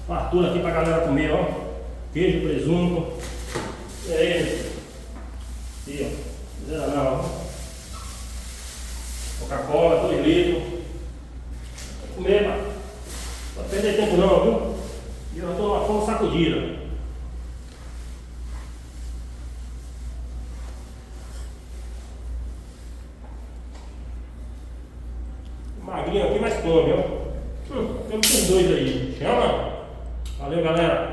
Fartura aqui pra galera comer, ó. Queijo, presunto. E aí? Aqui, ó. Zero não, ó. Coca-Cola, 2 litros. Vou comer, mano. Não vai perder tempo não, viu? E eu tô numa fome sacudida. Magrinho aqui, mas come, ó. Temos 2 aí. Chama! Valeu, galera!